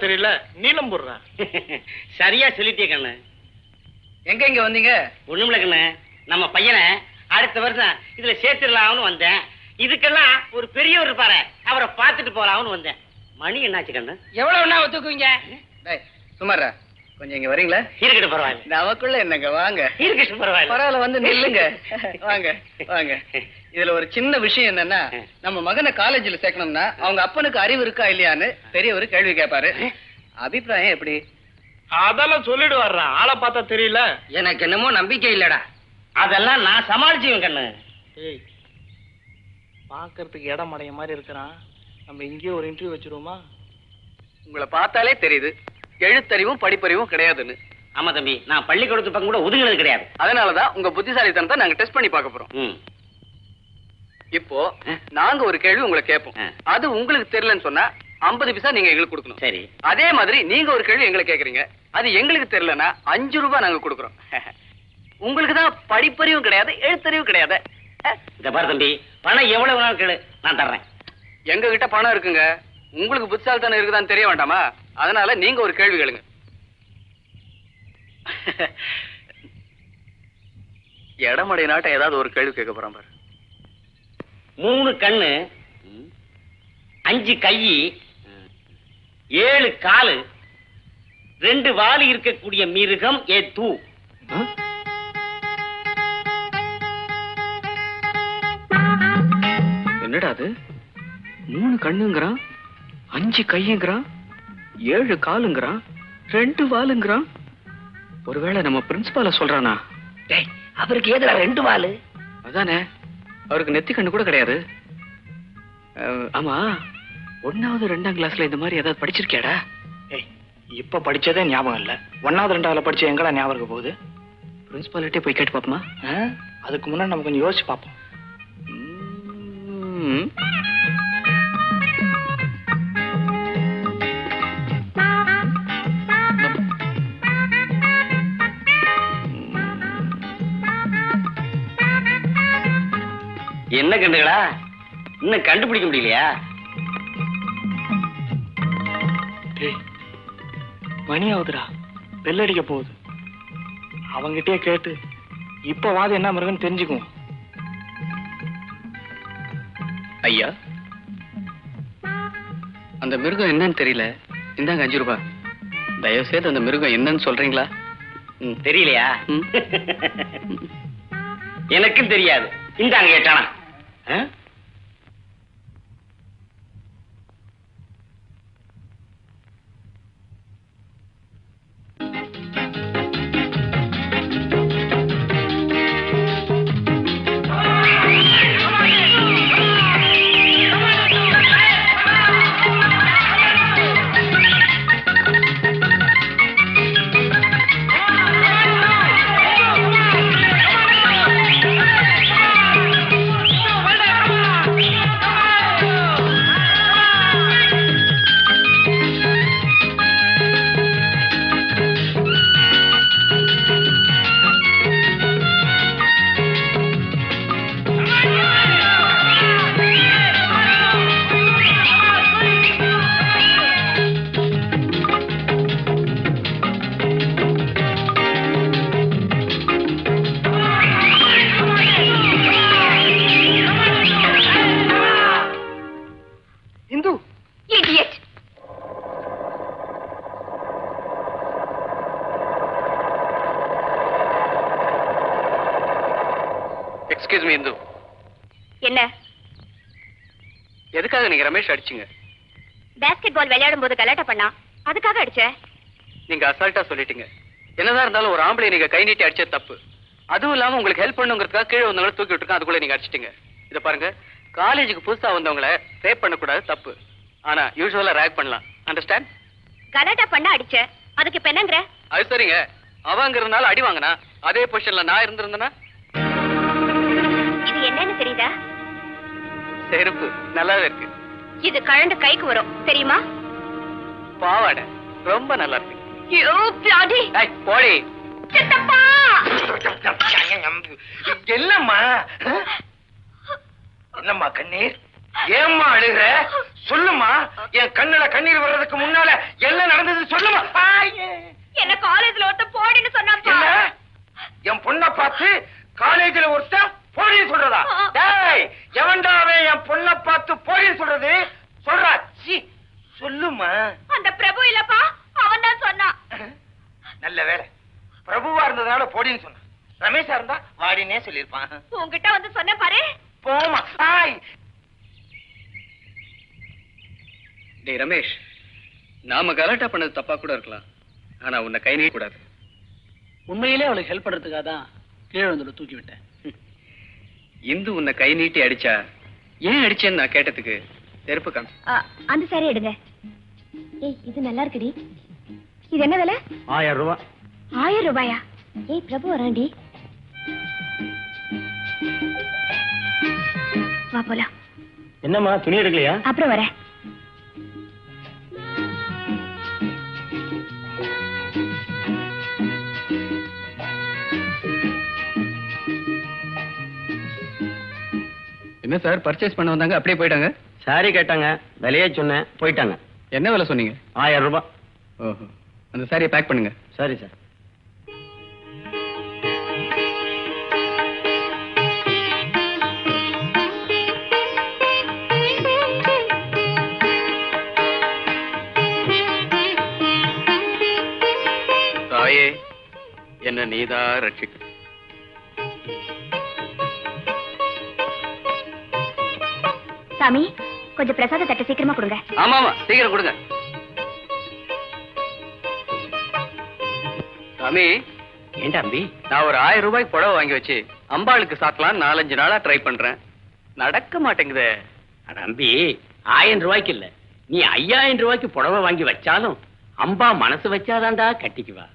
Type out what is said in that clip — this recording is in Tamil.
தெரியல, நீளம் போடுறேன். சரியா சொல்லிட்டே கண்ணு. எங்க இங்க வந்தீங்க? ஒண்ணுமில்ல கண்ணு, நம்ம பையனை அடுத்த வருஷம் இதுல சேர்த்துடலாம்னு வந்தேன். இதுக்கெல்லாம் ஒரு பெரியவர் இருப்பாரு, அவரை பார்த்துட்டு போலாம்னு வந்தேன். மணி என்னாச்சு கண்ணு? எவ்வளவு ஒண்ணா ஒத்துக்குவீங்க? சுமாரா கொஞ்சம் இங்க வரீங்களா? இருக்கட்டும் பரவாயில்ல. நமக்குள்ள என்னங்க, வாங்க. இருக்கட்டும் பரவாயில்ல. பரவாயில்ல, வந்து நில்லுங்க. வாங்க வாங்க. இதுல ஒரு சின்ன விஷயம் என்னன்னா, நம்ம மகனை காலேஜ்ல சேர்க்கணும்னா அவங்க அப்பனுக்கு அறிவு இருக்கா இல்லையான்னு பெரியவர் கேள்வி கேட்பாரு. அபிப்பிராயம் எப்படி? அதெல்லாம் சொல்லிடு வர்றான். ஆளை பார்த்தா தெரியல. எனக்கு என்னமோ நம்பிக்கை இல்லடா. அதெல்லாம் நான் சமாளிச்சுவேன் கண்ணு. ஏய், பாக்குறதுக்கு இடம் அடைய மாதிரி இருக்கிறான். நம்ம இங்கேயே ஒரு இன்டர்வியூ வச்சிருவோமா? உங்களை பார்த்தாலே தெரியுது எழுத்தறிவும் படிப்பறிவும் கிடையாதுன்னு. ஆமா தம்பி, நான் பள்ளிக்கூடத்து பக்கம் கூட ஒதுங்கினது கிடையாது. அதனாலதான் உங்க புத்திசாலித்தனத்தை நாங்க டெஸ்ட் பண்ணி பார்க்க போறோம். இப்போ நாங்க ஒரு கேள்வி உங்களை கேட்போம். அது உங்களுக்கு தெரியலன்னு சொன்னா 50 பைசா நீங்க எங்களுக்கு கொடுக்கணும். சரி. அதே மாதிரி நீங்க ஒரு கேள்வி எங்களை கேக்குறீங்க, அது எங்களுக்கு தெரியலன்னா 5 ரூபாய் நாங்க கொடுக்குறோம். உங்களுக்கு தான் படிப்பறிவும் கிடையாது, எழுத்தறிவும் கிடையாது. இந்த பாரு தம்பி, பணம் எவ்வளவு நாள் கேளு, நான் தர்றேன். எங்க கிட்ட பணம் இருக்குங்க, உங்களுக்கு புத்திசாலித்தனம் இருக்குதான்னு தெரிய வேண்டாமா? அதனால நீங்க ஒரு கேள்வி கேளுங்க. இடமடை நாட்டை ஏதாவது ஒரு கேள்வி கேட்க போறான் பாரு. 3 கண்ணு, 5 கை, 7 காலு, 2 வாலு இருக்கக்கூடிய மிருகம் எது? என்னடா அது? 3 கண்ணுங்கிறான், 5 கையுங்கிறான், 7 காலுங்கிறான், 2 வாலுங்கிறான். ஒருவேளை நம்ம பிரின்சிபால சொல்றானா? அவருக்கு ஏதுடா 2 வாலு? அதானே, அவருக்கு நெத்தி கண்ணு கூட கிடையாது. ஆமா, 1வது 2ஆம் கிளாஸ்ல இந்த மாதிரி ஏதாவது படிச்சிருக்கியாடா? இப்ப படிச்சதே ஞாபகம் இல்ல. 1வது 2வதுல படிச்ச எங்கடா ஞாபகம் போகுது? பிரின்சிபாலிட்டே போய் கேட்டு பாப்போமா? அதுக்கு முன்னாடி நம்ம கொஞ்சம் யோசிச்சு பார்ப்போம். என்ன கண்டுகளா, இன்னும் கண்டுபிடிக்க முடியலையா? மணி ஆகுதுடா, பெல் அடிக்க போகுது. அவங்கிட்டே கேட்டு இப்ப வாது என்ன மிருகன்னு தெரிஞ்சுக்குவோம். ஐயா, அந்த மிருகம் என்னன்னு தெரியல, இந்தாங்க 5 ரூபாய். தயவு செய்து அந்த மிருகம் என்னன்னு சொல்றீங்களா? தெரியலையா? எனக்கும் தெரியாது. இந்தாங்க கேட்டானா? Excuse me Hindu. என்ன? எதுக்காக நீங்க ரமேஷ் அடிச்சீங்க? பாஸ்கெட் பால் விளையாடும் போது கலாட்டா பண்ணா, அதுக்காக அடிச்ச. நீங்க அசால்ட்டா சொல்லிட்டீங்க. என்னதான் இருந்தாலும் ஒரு ஆம்பளை நீங்க கை நீட்டி அடிச்சது தப்பு. அதுவும் இல்லாம உங்களுக்கு ஹெல்ப் பண்ணுங்கிறதுக்காக கீழே வந்தவங்களை தூக்கி விட்டுருக்கோம், அதுக்குள்ள நீங்க அடிச்சிட்டீங்க. இதை பாருங்க, காலேஜுக்கு புதுசா வந்தவங்களை ரேப் பண்ணக்கூடாது, தப்பு. ஆனா யூசுவலா ரேக் பண்ணலாம். அண்டர்ஸ்டாண்ட்? கலாட்டா பண்ணா அடிச்ச, அதுக்கு இப்ப என்னங்கற? அது சரிங்க, அவங்கிறதுனால அடி வாங்கினா அதே பொசிஷன்ல நான் இருந்திருந்தேன்னா? இது என்னன்னு தெரியுதா? செருப்பு நல்லாவே இருக்கு. இது கழண்டு கைக்கு வரும் தெரியுமா? பாவாடை ரொம்ப நல்லா இருக்கு. You bloody! ஏய் போடி. சித்தப்பா! என்னம்மா? என்னம்மா கண்ணீர்? ஏம்மா அழுகுற? சொல்லுமா. என் கண்ணுல கண்ணீர் வர்றதுக்கு முன்னால எல்லாம் நல்ல வேலை. பிரபுவா இருந்ததுனால போடின்னு சொன்னான். ரமேஷா இருந்தா வாடினே சொல்லியிருப்பான். உங்ககிட்ட வந்து சொன்ன பாரு. போமா. ஆய். டேய் ரமேஷ், நாம கலாட்டா பண்ணது தப்பா கூட இருக்கலாம், ஆனா உன்னை கை நீட்ட கூடாது. உண்மையிலே அவளுக்கு ஹெல்ப் பண்றதுக்காக தான் கீழே வந்து தூக்கி விட்டேன். இந்து உன்னை கை நீட்டி அடிச்சா ஏன் அடிச்சேன்னு நான் கேட்டதுக்கு செருப்பு காமி. அந்த சாரி எடுங்க. ஏய் இது நல்லா இருக்குடி. இது என்ன விலை? 1000 ரூபாய். 1000 ரூபாயா? ஏய் பிரபு வராண்டி. வா போலாம். என்னம்மா துணி எடுக்கலையா? அப்புறம் வரேன். என்ன சார், பர்ச்சேஸ் பண்ண வந்தாங்க அப்படியே போயிட்டாங்க? சாரி கேட்டாங்க, விலையே சொன்னேன், போயிட்டாங்க. என்ன விலை சொன்னீங்க? 1000 ரூபாய். ஓஹோ, அந்த சாரியை பேக் பண்ணுங்க. சரி சார். தாயே, என்ன நீதான் ரட்சிக்க. சாமி கொஞ்சம் பிரசாத தட்டு சீக்கிரமா கொடுங்க. ஆமா ஆமா, சீக்கிரம் கொடுங்க. சாமி, ஏன் தம்பி? நான் ஒரு 1000 ரூபாய்க்கு புடவை வாங்கி வச்சு அம்பாளுக்கு சாத்தலாம் 4-5 நாளா ட்ரை பண்றேன், நடக்க மாட்டேங்குதே. தம்பி 1000 ரூபாய்க்கு இல்ல, நீ 5000 ரூபாய்க்கு புடவை வாங்கி வச்சாலும் அம்பா மனசு வச்சாதான்டா கட்டிக்குவா.